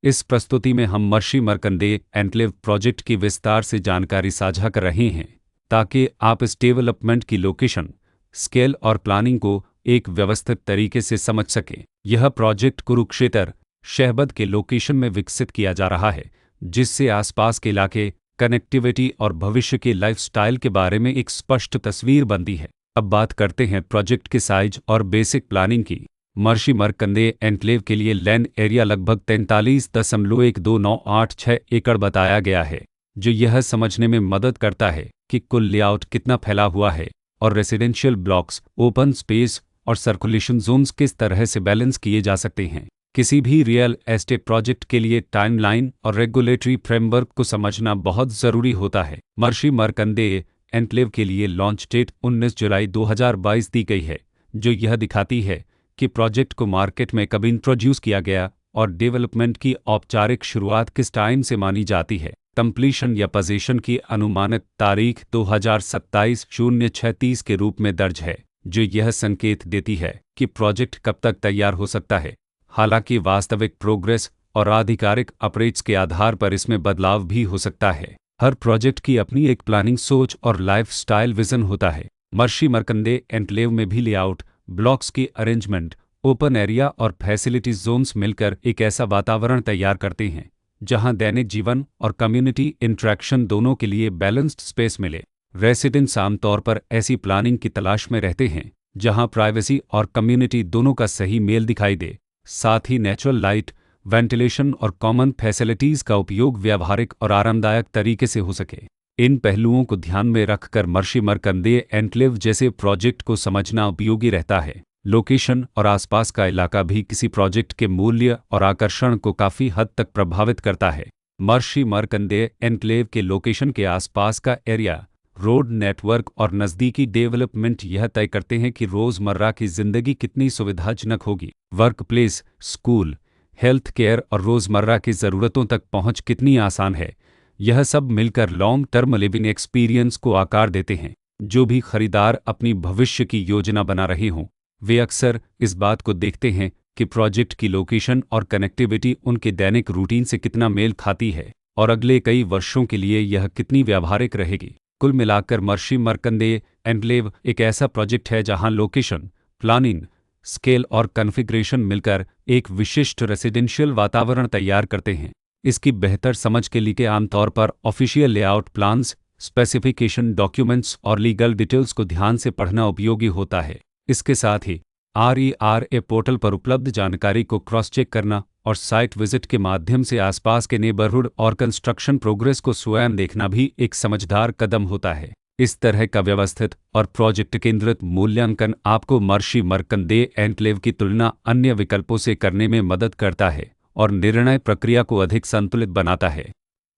इस प्रस्तुति में हम मर्शी मर्कंडे एन्क्लेव प्रोजेक्ट की विस्तार से जानकारी साझा कर रहे हैं ताकि आप इस डेवलपमेंट की लोकेशन, स्केल और प्लानिंग को एक व्यवस्थित तरीके से समझ सकें। यह प्रोजेक्ट कुरुक्षेत्र, शहबद के लोकेशन में विकसित किया जा रहा है, जिससे आसपास के इलाके, कनेक्टिविटी और भविष्य के लाइफस्टाइल के बारे में एक स्पष्ट तस्वीर बनती है। अब बात करते हैं प्रोजेक्ट के साइज और बेसिक प्लानिंग की। मर्शी मर्कंडे एन्क्लेव के लिए लैंड एरिया लगभग 43.12986 एकड़ बताया गया है, जो यह समझने में मदद करता है कि कुल लेआउट कितना फैला हुआ है और रेसिडेंशियल ब्लॉक्स, ओपन स्पेस और सर्कुलेशन जोन्स किस तरह से बैलेंस किए जा सकते हैं। किसी भी रियल एस्टेट प्रोजेक्ट के लिए टाइमलाइन और रेगुलेटरी फ्रेमवर्क को समझना बहुत ज़रूरी होता है। मर्शी मर्कंडे एन्क्लेव के लिए लॉन्च डेट 19 जुलाई 2022 दी गई है, जो यह दिखाती है कि प्रोजेक्ट को मार्केट में कब इंट्रोड्यूस किया गया और डेवलपमेंट की औपचारिक शुरुआत किस टाइम से मानी जाती है। कंप्लीशन या पोजीशन की अनुमानित तारीख 2027-06-30 के रूप में दर्ज है, जो यह संकेत देती है कि प्रोजेक्ट कब तक तैयार हो सकता है। हालांकि वास्तविक प्रोग्रेस और आधिकारिक अपडेट्स के आधार पर इसमें बदलाव भी हो सकता है। हर प्रोजेक्ट की अपनी एक प्लानिंग सोच और लाइफस्टाइल विजन होता है। मर्शी मर्कंडे एन्क्लेव में भी लेआउट, ब्लॉक्स की अरेंजमेंट, ओपन एरिया और फैसिलिटीज जोन्स मिलकर एक ऐसा वातावरण तैयार करते हैं जहां दैनिक जीवन और कम्युनिटी इंटरेक्शन दोनों के लिए बैलेंस्ड स्पेस मिले। रेसिडेंट्स आमतौर पर ऐसी प्लानिंग की तलाश में रहते हैं जहां प्राइवेसी और कम्युनिटी दोनों का सही मेल दिखाई दे। साथ ही नेचुरल लाइट, वेंटिलेशन और कॉमन फैसिलिटीज का उपयोग व्यावहारिक और आरामदायक तरीके से हो सके। इन पहलुओं को ध्यान में रखकर मर्शी मर्कंडे एन्क्लेव जैसे प्रोजेक्ट को समझना उपयोगी रहता है। लोकेशन और आसपास का इलाका भी किसी प्रोजेक्ट के मूल्य और आकर्षण को काफ़ी हद तक प्रभावित करता है। मर्शी मर्कंडे एन्क्लेव के लोकेशन के आसपास का एरिया, रोड नेटवर्क और नज़दीकी डेवलपमेंट यह तय करते हैं कि रोज़मर्रा की ज़िंदगी कितनी सुविधाजनक होगी। Work place, school, health care और रोज़मर्रा की ज़रूरतों तक पहुँच कितनी आसान है। यह सब मिलकर लॉन्ग टर्म लिविंग एक्सपीरियंस को आकार देते हैं। जो भी खरीदार अपनी भविष्य की योजना बना रहे हों, वे अक्सर इस बात को देखते हैं कि प्रोजेक्ट की लोकेशन और कनेक्टिविटी उनके दैनिक रूटीन से कितना मेल खाती है और अगले कई वर्षों के लिए यह कितनी व्यावहारिक रहेगी। कुल मिलाकर मर्शी मर्कंडे एन्क्लेव एक ऐसा प्रोजेक्ट है जहां लोकेशन, प्लानिंग, स्केल और कॉन्फ़िगरेशन मिलकर एक विशिष्ट रेसिडेंशियल वातावरण तैयार करते हैं। इसकी बेहतर समझ के लिए आमतौर पर official layout plans, specification documents और लीगल डिटेल्स को ध्यान से पढ़ना उपयोगी होता है। इसके साथ ही RERA पोर्टल पर उपलब्ध जानकारी को क्रॉस चेक करना और साइट विजिट के माध्यम से आसपास के नेबरहुड और कंस्ट्रक्शन प्रोग्रेस को स्वयं देखना भी एक समझदार कदम होता है। इस तरह का व्यवस्थित और प्रोजेक्ट केंद्रित मूल्यांकन आपको मर्शी मर्कंडे एन्क्लेव की तुलना अन्य विकल्पों से करने में मदद करता है और निर्णय प्रक्रिया को अधिक संतुलित बनाता है।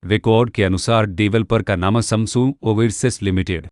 रिकॉर्ड के अनुसार डेवलपर का नाम समसूंग ओवरसीज लिमिटेड